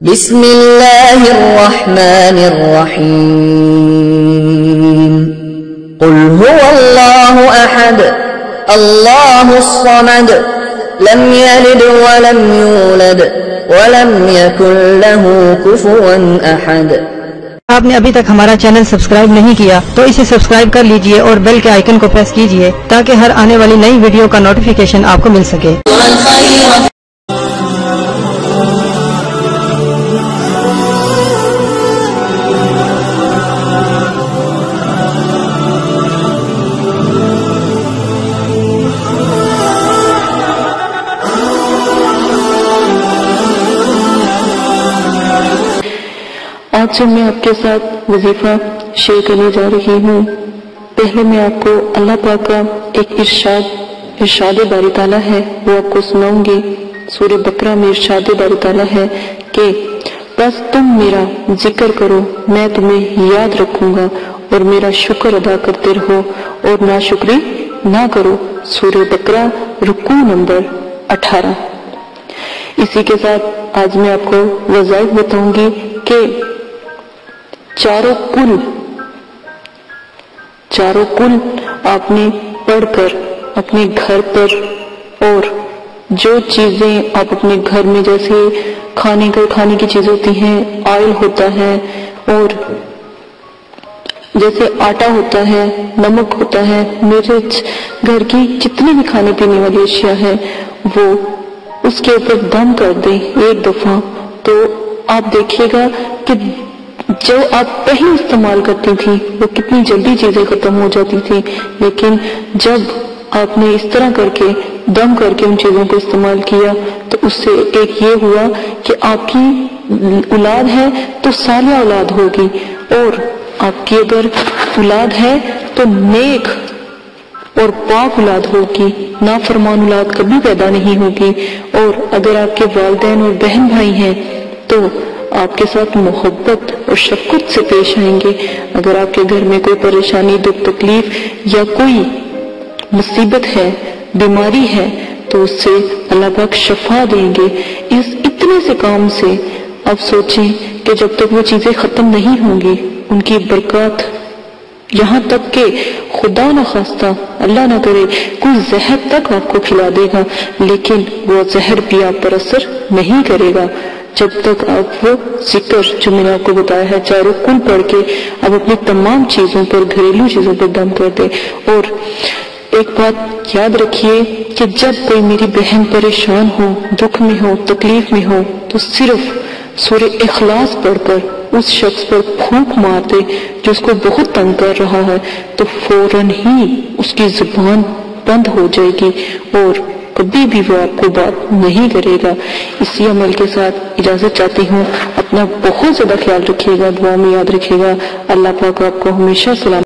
بسم اللہ الرحمن الرحیم قل هو اللہ احد اللہ الصمد لم یلد ولم یولد ولم یکن له کفوا احد۔ آپ نے ابھی تک ہمارا چینل سبسکرائب نہیں کیا تو اسے سبسکرائب کر لیجئے اور بیل کے آئیکن کو پریس کیجئے تاکہ ہر آنے والی نئی ویڈیو کا نوٹیفیکیشن آپ کو مل سکے۔ آج سے میں آپ کے ساتھ وظیفہ شیئر کرنے جا رہی ہوں۔ پہلے میں آپ کو اللہ پاک کا ایک ارشاد باری تعالیٰ ہے وہ آپ کو سناؤں گی۔ سورہ بقرہ میں ارشاد باری تعالیٰ ہے کہ بس تم میرا ذکر کرو، میں تمہیں یاد رکھوں گا اور میرا شکر ادا کرتے رہو اور ناشکری نہ کرو۔ سورہ بقرہ رکوع نمبر 18۔ اسی کے ساتھ آج میں آپ کو وظائف بتاؤں گی کہ چاروں کل آپ نے پڑھ کر اپنے گھر پر، اور جو چیزیں آپ اپنے گھر میں جیسے کھانے کی چیز ہوتی ہیں، آئل ہوتا ہے، اور جیسے آٹا ہوتا ہے، نمک ہوتا ہے، مرچ، گھر کی جتنی بھی کھانے پینے والی اشیاء ہے وہ اس کے اوپر دم کر دیں ایک دفعہ، تو آپ دیکھیے گا کہ جو آپ پہلے استعمال کرتی تھی وہ کتنی جلدی چیزیں ختم ہو جاتی تھی، لیکن جب آپ نے اس طرح کر کے دم کر کے ان چیزوں کو استعمال کیا تو اس سے ایک یہ ہوا کہ آپ کی اولاد ہے تو صالحہ اولاد ہوگی، اور آپ کی اگر اولاد ہے تو نیک اور پاک اولاد ہوگی، نافرمان اولاد کبھی پیدا نہیں ہوگی۔ اور اگر آپ کے والدین اور بہن بھائی ہیں تو آپ کے ساتھ محبت اور شفقت سے پیش آئیں گے۔ اگر آپ کے گھر میں کوئی پریشانی، دکھ تکلیف یا کوئی مصیبت ہے، بیماری ہے، تو اس سے اللہ پاک شفا دیں گے۔ اس اتنے سے کام سے آپ سوچیں کہ جب تک وہ چیزیں ختم نہیں ہوں گی ان کی برکات، یہاں تک کہ خدا نہ خواستہ اللہ نہ کرے کوئی زہر تک آپ کو کھلا دے گا، لیکن وہ زہر بھی آپ پر اثر نہیں کرے گا جب تک آپ وہ ذکر جو میں نے آپ کو بتایا ہے چاروں کل پڑھ کے آپ اپنی تمام چیزوں پر، گھریلو چیزوں پر دم کر دیں۔ اور ایک بات یاد رکھیے کہ جب کوئی میری بہن پریشان ہو، دکھ میں ہو، تکلیف میں ہو، تو صرف سورہ اخلاص پڑھ کر اس شخص پر پھونک مار دے جو اس کو بہت تنگ کر رہا ہے، تو فوراً ہی اس کی زبان بند ہو جائے گی اور کبھی بھی وہ آپ کو بات نہیں کرے گا۔ اسی عمل کے ساتھ اجازت چاہتی ہوں، اپنا بہت زیادہ خیال رکھیے گا، دعا میں یاد رکھیے گا۔ اللہ پاک آپ کو ہمیشہ سلام